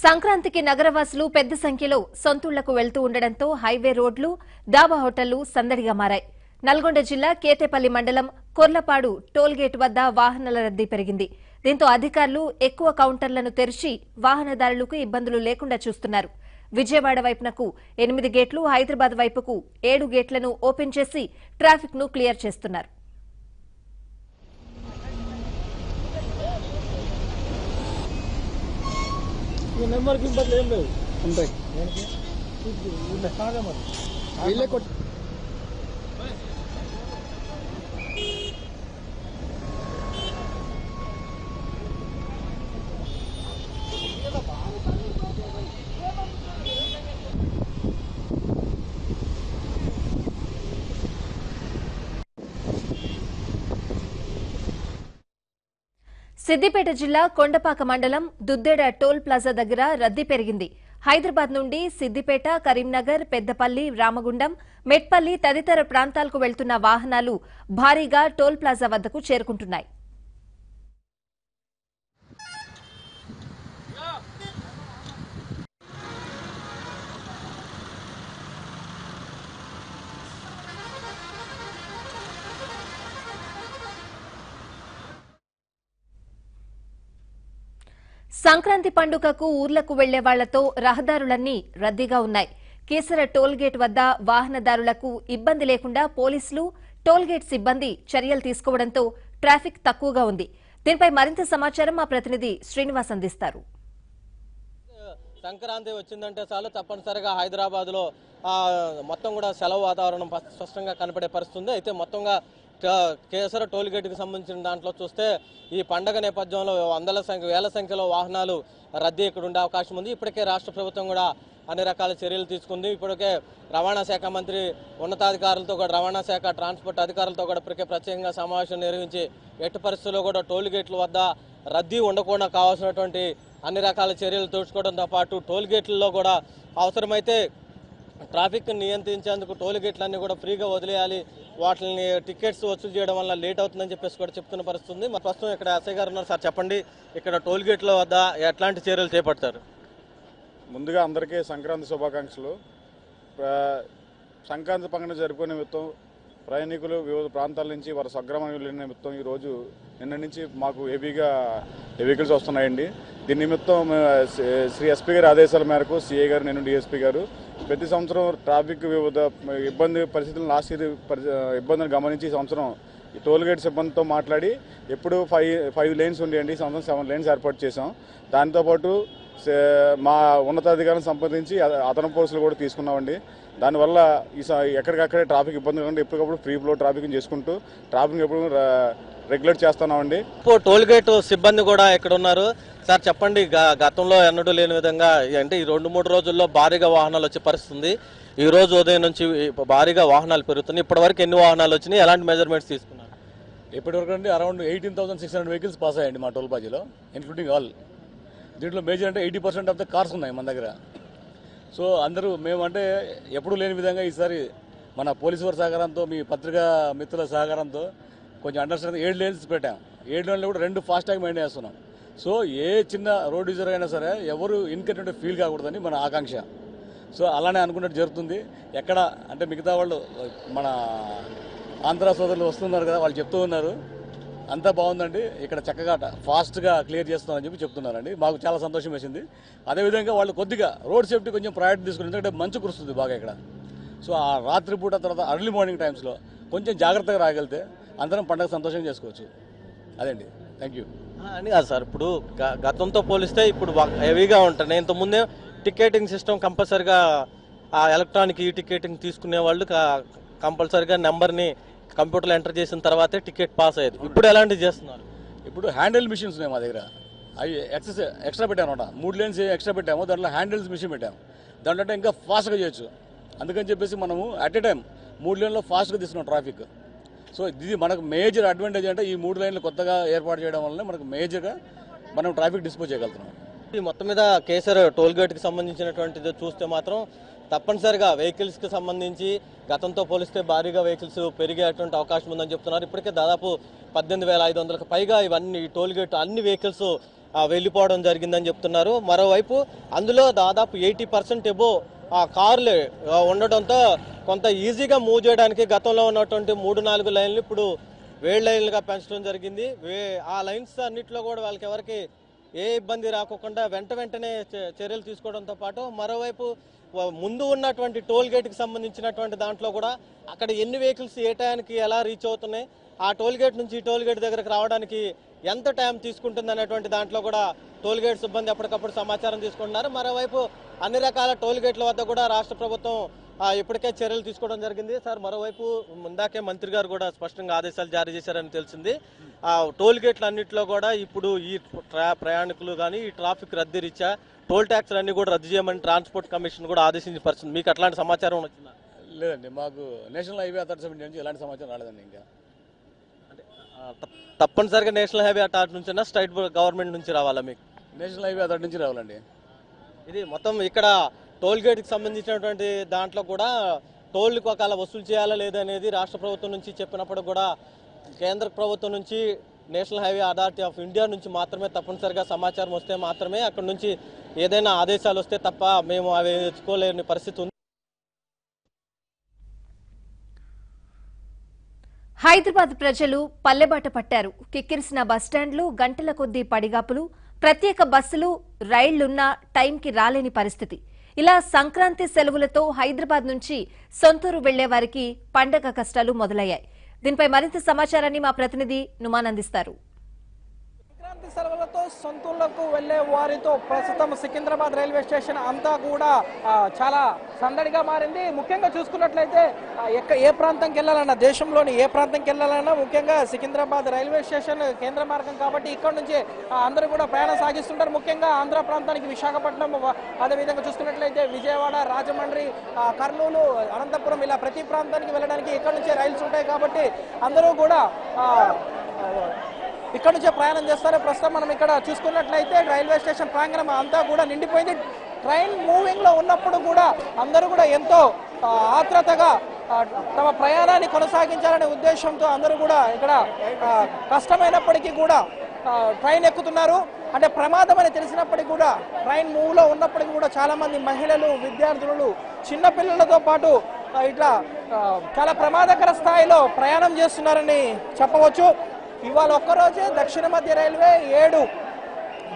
సంక్రాంతికి నగరవాసులు పెద్ద సంఖ్యలో సొంతూళ్లకు వెళ్తూ ఉండడంతో హైవే రోడ్లు, డాబా హోటళ్లు సందడిగా మారాయి. నల్గొండ జిల్లా కేతేపల్లి మండలం కొర్లపాడు టోల్గేట్ వద్ద వాహనాల రద్దీ పెరిగింది. దీంతో అధికారులు ఎక్కువ కౌంటర్లను తెరిచి వాహనదారులకు ఇబ్బందులు లేకుండా చూస్తున్నారు. విజయవాడ వైపునకు 8 గేట్లు, హైదరాబాద్ వైపుకు 7 గేట్లను ఓపెన్ చేసి ట్రాఫిక్ ను క్లియర్ చేస్తున్నారు. నెంబర్ గింబర్లు ఏం లేవు ఉంటాయి. వీళ్ళే కొట్టి సిద్దిపేట జిల్లా కొండపాక మండలం దుద్దేడ టోల్ ప్లాజా దగ్గర రద్దీ పెరిగింది. హైదరాబాద్ నుండి సిద్దిపేట, కరీంనగర్, పెద్దపల్లి, రామగుండం, మెట్పల్లి తదితర ప్రాంతాలకు వెళ్తున్న వాహనాలు భారీగా టోల్ ప్లాజా వద్దకు చేరుకుంటున్నాయి. సంక్రాంతి పండుగకు ఊర్లకు వెళ్లే వాళ్లతో రహదారులన్నీ రద్దీగా ఉన్నాయి. కేసర టోల్గేట్ వద్ద వాహనదారులకు ఇబ్బంది లేకుండా పోలీసులు, టోల్గేట్ సిబ్బంది చర్యలు తీసుకోవడంతో ట్రాఫిక్ తక్కువగా ఉంది. దీనిపై మరింత సమాచారం మా ప్రతినిధి శ్రీనివాస్ అందిస్తారు. సంక్రాంతి వచ్చిందంటే చాలు తప్పనిసరిగా హైదరాబాద్ లో మొత్తం కూడా సెలవు వాతావరణం స్పష్టంగా కనపడే పరిస్థితుంది. అయితే మొత్తంగా కేసర టోల్ గేట్ కి సంబంధించిన దాంట్లో చూస్తే ఈ పండగ నేపథ్యంలో వేల సంఖ్యలో వాహనాలు రద్దీ ఇక్కడ ఉండే అవకాశం ఉంది. ఇప్పటికే రాష్ట్ర ప్రభుత్వం కూడా అన్ని రకాల చర్యలు తీసుకుంది. ఇప్పటికే రవాణా శాఖ మంత్రి ఉన్నతాధికారులతో కూడా, రవాణా శాఖ ట్రాన్స్పోర్ట్ అధికారులతో కూడా ఇప్పటికే ప్రత్యేకంగా సమావేశం నిర్వహించి ఎట్టి పరిస్థితుల్లో కూడా టోల్ గేట్ల వద్ద రద్దీ ఉండకుండా కావాల్సినటువంటి అన్ని రకాల చర్యలు తీసుకోవడంతో పాటు టోల్ గేట్లలో కూడా అవసరమైతే ట్రాఫిక్ నియంత్రించేందుకు టోల్ గేట్లన్నీ కూడా ఫ్రీగా వదిలేయాలి, వాటిని టికెట్స్ వసూలు చేయడం వల్ల లేట్ అవుతుందని చెప్పేసి కూడా చెప్తున్న పరిస్థితుంది. మరి ప్రస్తుతం ఇక్కడ ఎస్ఐ గారు ఉన్నారు. సార్ చెప్పండి, ఇక్కడ టోల్ గేట్ల వద్ద ఎట్లాంటి చర్యలు చేపడతారు? ముందుగా అందరికీ సంక్రాంతి శుభాకాంక్షలు. సంక్రాంతి పండుగ జరుపుకునే నిమిత్తం ప్రయాణికులు వివిధ ప్రాంతాల నుంచి వారి స్వగ్రామానికి వెళ్ళిన నిమిత్తం ఈరోజు నిన్న నుంచి మాకు హెవీగా వెహికల్స్ వస్తున్నాయండి. దీని నిమిత్తం శ్రీ ఎస్పీ గారి ఆదేశాల మేరకు సిఐ గారు, నేను డిఎస్పీ గారు ప్రతి సంవత్సరం ట్రాఫిక్ వివిధ ఇబ్బంది పరిస్థితులను లాస్ట్ ఇయర్ ఇబ్బందులు గమనించి ఈ సంవత్సరం ఈ టోల్ గేట్ సిబ్బందితో మాట్లాడి ఎప్పుడు 5 లేన్స్ ఉండేయండి, ఈ సంవత్సరం 7 లేన్స్ ఏర్పాటు చేసాం. దాంతోపాటు మా ఉన్నతాధికారులను సంప్రదించి అదనపు పోలీసులు కూడా తీసుకున్నామండి. దానివల్ల ఎక్కడికక్కడే ట్రాఫిక్ ఇబ్బంది కాకుండా ఎప్పటికప్పుడు ఫ్రీ ఫ్లో ట్రాఫిక్ చేసుకుంటూ ట్రాఫిక్ ఎప్పుడు రెగ్యులేట్ చేస్తున్నామండి. టోల్ గేట్ సిబ్బంది కూడా ఇక్కడ ఉన్నారు. సార్ చెప్పండి, గతంలో ఎన్నడూ లేని విధంగా అంటే ఈ 2-3 రోజుల్లో భారీగా వాహనాలు వచ్చే పరిస్థితుంది. ఈ రోజు ఉదయం నుంచి భారీగా వాహనాలు పెరుగుతున్నాయి. ఇప్పటి వరకు ఎన్ని వాహనాలు వచ్చినాయి, ఎలాంటి మెజర్మెంట్స్ తీసుకున్నారు? ఇప్పటివరకు అండి అరౌండ్ 18,600 వెహికల్స్ పాస్ అయ్యాయండి మా టోల్ బాజీలో, ఇన్క్లూడింగ్ ఆల్. దీంట్లో మేజర్ అంటే 80% ఆఫ్ ద కార్స్ ఉన్నాయి మన దగ్గర. సో అందరూ మేమంటే ఎప్పుడూ లేని విధంగా ఈసారి మన పోలీసు వారి సహకారంతో, మీ పత్రికా మిత్రుల సహకారంతో కొంచెం అండర్స్టాండింగ్ 7 లేన్స్ పెట్టాం. 7 లేన్లు కూడా 2 ఫాస్టాగ్ మెయింటైన్ చేస్తున్నాం. సో ఏ చిన్న రోడ్ యూజర్ అయినా సరే ఎవరు ఇన్కంటెంట్ ఫీల్ కాకూడదని మన ఆకాంక్ష. సో అలానే అనుకున్నట్టు జరుగుతుంది. ఎక్కడ అంటే మిగతా వాళ్ళు మన ఆంధ్ర సోదరులు వస్తున్నారు కదా, వాళ్ళు చెప్తూ ఉన్నారు అంతా బాగుందండి, ఇక్కడ చక్కగా ఫాస్ట్గా క్లియర్ చేస్తున్నారని చెప్పి చెప్తున్నారండి. మాకు చాలా సంతోషం వేసింది. అదేవిధంగా వాళ్ళు కొద్దిగా రోడ్ సేఫ్టీ కొంచెం ప్రయారిటీ తీసుకుని, ఎందుకంటే మంచు కురుస్తుంది బాగా ఇక్కడ. సో ఆ రాత్రిపూట తర్వాత అర్లీ మార్నింగ్ టైమ్స్లో కొంచెం జాగ్రత్తగా రాగలిగితే అందరం పండుగ సంతోషంగా చేసుకోవచ్చు. అదండి, థ్యాంక్ యూ. అని కాదు సార్, ఇప్పుడు గతంతో పోలిస్తే ఇప్పుడు హెవీగా ఉంటున్నాయి. ఇంతకుముందే టికెటింగ్ సిస్టమ్ కంపల్సరిగా ఎలక్ట్రానిక్ ఈ టికెటింగ్ తీసుకునే వాళ్ళు కంపల్సరిగా నెంబర్ని కంప్యూటర్లో ఎంటర్ చేసిన తర్వాతే టికెట్ పాస్ అయ్యేది. ఇప్పుడు ఎలాంటివి చేస్తున్నారు? ఇప్పుడు హ్యాండిల్ మిషన్స్ ఉన్నాయి మా దగ్గర, అవి ఎక్స్ట్రా పెట్టాము అనమాట. 3 లేన్స్ ఎక్స్ట్రా పెట్టాము, దాంట్లో హ్యాండిల్స్ మిషన్ పెట్టాము. దాంట్లో ఇంకా ఫాస్ట్గా చేయొచ్చు. అందుకని చెప్పేసి మనము అట్ ఏ టైం 3 లేన్లో ఫాస్ట్గా తీసుకున్నాం ట్రాఫిక్. సో ఇది మనకు మేజర్ అడ్వాంటేజ్. అంటే ఈ 3 లైన్లు కొత్తగా ఏర్పాటు చేయడం వల్ల మనకు మేజర్గా మనం ట్రాఫిక్ డిస్పోజ్ చేయగలుగుతున్నాం. మొత్తం మీద కేసర్ టోల్ గేట్కి సంబంధించినటువంటిది చూస్తే మాత్రం తప్పనిసరిగా వెహికల్స్ కి సంబంధించి గతంతో పోలిస్తే భారీగా వెహికల్స్ పెరిగేటువంటి అవకాశం ఉందని చెప్తున్నారు. ఇప్పటికే దాదాపు 18,500కు పైగా ఇవన్నీ టోల్ గేట్ అన్ని వెహికల్స్ వెళ్ళిపోవడం జరిగిందని చెప్తున్నారు. మరోవైపు అందులో దాదాపు 80% ఎబో కార్లు ఉండడంతో కొంత ఈజీగా మూవ్ చేయడానికి గతంలో ఉన్నటువంటి 3-4 లైన్లు ఇప్పుడు 7 లైన్లుగా పెంచడం జరిగింది. ఆ లైన్స్ అన్నింటిలో కూడా వాళ్ళకి ఎవరికి ఏ ఇబ్బంది రాకుండా వెంటనే చర్యలు తీసుకోవడంతో పాటు మరోవైపు ముందు ఉన్నటువంటి టోల్ గేట్కి సంబంధించినటువంటి దాంట్లో కూడా అక్కడ ఎన్ని వెహికల్స్ ఏ టైంకి ఎలా రీచ్ అవుతున్నాయి, ఆ టోల్ గేట్ నుంచి ఈ టోల్ గేట్ దగ్గరకు రావడానికి ఎంత టైం తీసుకుంటుంది అనేటువంటి దాంట్లో కూడా టోల్ గేట్ సిబ్బంది ఎప్పటికప్పుడు సమాచారం తీసుకుంటున్నారు. మరోవైపు అన్ని రకాల టోల్ గేట్ల వద్ద కూడా రాష్ట్ర ప్రభుత్వం ఇప్పటికే చర్యలు తీసుకోవడం జరిగింది. సార్, మరోవైపు ముందాకే మంత్రి గారు కూడా స్పష్టంగా ఆదేశాలు జారీ చేశారని తెలిసింది. టోల్ గేట్ల అన్నింటిలో కూడా ఇప్పుడు ఈ ప్రయాణికులు కానీ ఈ ట్రాఫిక్ రద్దీ రీత్యా టోల్ ట్యాక్స్లు అన్ని కూడా రద్దు చేయమని ట్రాన్స్పోర్ట్ కమిషన్ కూడా ఆదేశించిన పరిస్థితి. మీకు అట్లాంటి సమాచారం వచ్చిందా? లేదండి, మాకు నేషనల్ హైవే అథారిటీ నుంచి ఎలాంటి సమాచారం రాలేదండి. ఇంకా తప్పనిసరిగా నేషనల్ హైవే అథారిటీ నుంచి స్టేట్ గవర్నమెంట్ నుంచి రావాలా? మీకు నేషనల్ హైవే అథారిటీ నుంచి రావాలండి. ఇది మొత్తం ఇక్కడ టోల్ గేట్కి సంబంధించినటువంటి దాంట్లో కూడా టోల్కి ఒకవేళ వసూలు చేయాలా లేదనేది రాష్ట్ర ప్రభుత్వం నుంచి చెప్పినప్పుడు కూడా కేంద్ర ప్రభుత్వం నుంచి national highway authority of India నుంచి మాత్రమే తప్పనిసరిగా సమాచారం వస్తే మాత్రమే అక్కడ నుంచి ఏదైనా ఆదేశాలు వస్తే తప్ప మేము అవి తెచ్చుకోలేని పరిస్థితి ఉంది. హైదరాబాద్ ప్రజలు పల్లెబాట పట్టారు. కిక్కిరిసిన బస్టాండ్లు, గంటల కొద్దీ పడిగాపులు, ప్రత్యేక బస్సులు, రైళ్లున్నా టైంకి రాలేని పరిస్థితి. ఇలా సంక్రాంతి సెలవులతో హైదరాబాద్ నుంచి సొంతూరు వెళ్లే వారికి పండగ కష్టాలు మొదలయ్యాయి. దీనిపై మరింత సమాచారాన్ని మా ప్రతినిధి నుమాన్ అందిస్తారు. సంక్రాంతి సెలవులతో సొంతూళ్లకు వెళ్లే వారితో ప్రస్తుతం సికింద్రాబాద్ రైల్వే స్టేషన్ అంతా కూడా చాలా సందడిగా మారింది. ముఖ్యంగా చూసుకున్నట్లయితే ఏ ప్రాంతంకి వెళ్ళాలన్నా, దేశంలోని ఏ ప్రాంతంకి వెళ్ళాలన్నా ముఖ్యంగా సికింద్రాబాద్ రైల్వే స్టేషన్ కేంద్ర మార్గం కాబట్టి ఇక్కడ నుంచి అందరూ కూడా ప్రయాణం సాగిస్తుంటారు. ముఖ్యంగా ఆంధ్ర ప్రాంతానికి విశాఖపట్నం, అదేవిధంగా చూసుకున్నట్లయితే విజయవాడ, రాజమండ్రి, కర్నూలు, అనంతపురం ఇలా ప్రతి ప్రాంతానికి వెళ్ళడానికి ఇక్కడ నుంచే రైల్స్ ఉంటాయి కాబట్టి అందరూ కూడా ఇక్కడ నుంచే ప్రయాణం చేస్తారు. ప్రస్తుతం మనం ఇక్కడ చూసుకున్నట్లయితే రైల్వే స్టేషన్ ప్రాంగణం అంతా కూడా నిండిపోయింది. ట్రైన్ మూవింగ్ లో ఉన్నప్పుడు కూడా అందరూ కూడా ఎంతో ఆత్రతగా తమ ప్రయాణాన్ని కొనసాగించాలనే ఉద్దేశంతో అందరూ కూడా ఇక్కడ కష్టమైనప్పటికీ కూడా ట్రైన్ ఎక్కుతున్నారు. అంటే ప్రమాదం అని తెలిసినప్పటికీ కూడా ట్రైన్ మూవ్ లో ఉన్నప్పటికీ కూడా చాలా మంది మహిళలు, విద్యార్థులు, చిన్నపిల్లలతో పాటు ఇట్లా చాలా ప్రమాదకర స్థాయిలో ప్రయాణం చేస్తున్నారని చెప్పవచ్చు. ఇవాళ ఒక్కరోజే దక్షిణ మధ్య రైల్వే 7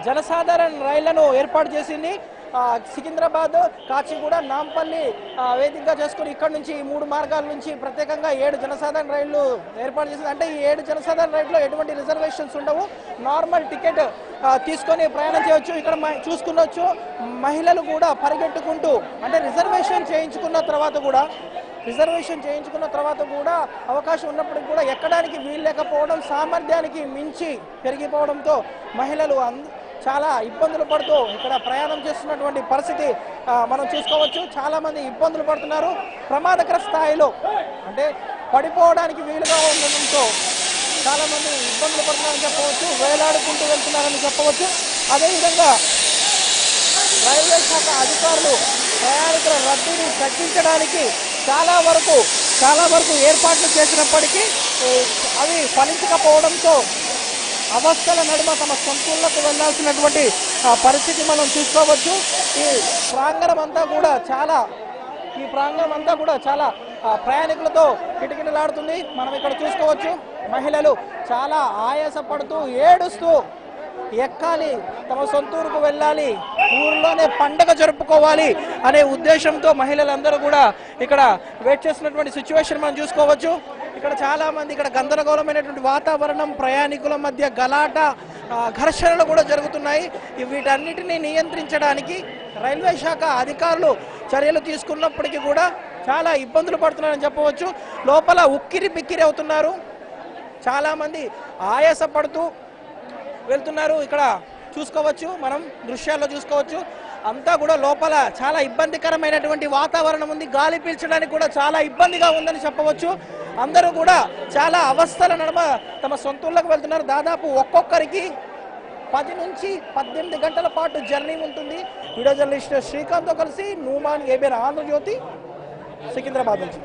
జనసాధారణ రైళ్లను ఏర్పాటు చేసింది. సికింద్రాబాద్, కాచిగూడ, నాంపల్లి వేదికగా చేసుకుని ఇక్కడ నుంచి 3 మార్గాల నుంచి ప్రత్యేకంగా 7 జనసాధారణ రైళ్లు ఏర్పాటు చేసింది. అంటే ఈ 7 జనసాధారణ రైళ్లలో ఎటువంటి రిజర్వేషన్స్ ఉండవు, నార్మల్ టికెట్ తీసుకొని ప్రయాణం చేయవచ్చు. ఇక్కడ చూసుకున్నచ్చు మహిళలు కూడా పరిగెట్టుకుంటూ, అంటే రిజర్వేషన్ చేయించుకున్న తర్వాత కూడా అవకాశం ఉన్నప్పటికీ కూడా ఎక్కడానికి వీలు లేకపోవడం, సామర్థ్యానికి మించి పెరిగిపోవడంతో మహిళలు చాలా ఇబ్బందులు పడుతూ ఇక్కడ ప్రయాణం చేస్తున్నటువంటి పరిస్థితి మనం చూసుకోవచ్చు. చాలా మంది ఇబ్బందులు పడుతున్నారు ప్రమాదకర స్థాయిలో, అంటే పడిపోవడానికి వీలుగా ఉండడంతో చాలా మంది ఇబ్బందులు పడుతున్నారని చెప్పవచ్చు, వేలాడుకుంటూ వెళ్తున్నారని చెప్పవచ్చు. అదేవిధంగా రైల్వే శాఖ అధికారులు ప్రయాణికుల రద్దీని తగ్గించడానికి చాలా వరకు ఏర్పాట్లు చేసినప్పటికీ అవి ఫలించకపోవడంతో అవస్థల నడుమ తమ సొంతూళ్లకు వెళ్లాల్సినటువంటి పరిస్థితి మనం చూసుకోవచ్చు. ఈ ప్రాంగణం అంతా కూడా చాలా ప్రయాణికులతో కిటకిటలాడుతుంది. మనం ఇక్కడ చూసుకోవచ్చు మహిళలు చాలా ఆయాసపడుతూ, ఏడుస్తూ ఎక్కాలి, తమ సొంతూరుకు వెళ్ళాలి, ఊర్లోనే పండగ జరుపుకోవాలి అనే ఉద్దేశంతో మహిళలందరూ కూడా ఇక్కడ వెయిట్ చేస్తున్నటువంటి సిచ్యువేషన్ మనం చూసుకోవచ్చు. ఇక్కడ చాలా మంది, ఇక్కడ గందరగోళమైనటువంటి వాతావరణం, ప్రయాణికుల మధ్య గలాట, ఘర్షణలు కూడా జరుగుతున్నాయి. వీటన్నిటిని నియంత్రించడానికి రైల్వే శాఖ అధికారులు చర్యలు తీసుకున్నప్పటికీ కూడా చాలా ఇబ్బందులు పడుతున్నారని చెప్పవచ్చు. లోపల ఉక్కిరి బిక్కిరి అవుతున్నారు, చాలా మంది ఆయాసపడుతూ వెళ్తున్నారు. ఇక్కడ చూసుకోవచ్చు, మనం దృశ్యాల్లో చూసుకోవచ్చు, అంతా కూడా లోపల చాలా ఇబ్బందికరమైనటువంటి వాతావరణం ఉంది. గాలి పీల్చడానికి కూడా చాలా ఇబ్బందిగా ఉందని చెప్పవచ్చు. అందరూ కూడా చాలా అవస్థల నడుమ తమ సొంతూళ్ళకు వెళ్తున్నారు. దాదాపు ఒక్కొక్కరికి 10 నుంచి 18 గంటల పాటు జర్నీ ఉంటుంది. వీడియో జర్నలిస్ట్ శ్రీకాంత్తో కలిసి నుమాన్, ఏబిఎన్ ఆంధ్రజ్యోతి, సికింద్రాబాద్ నుంచి.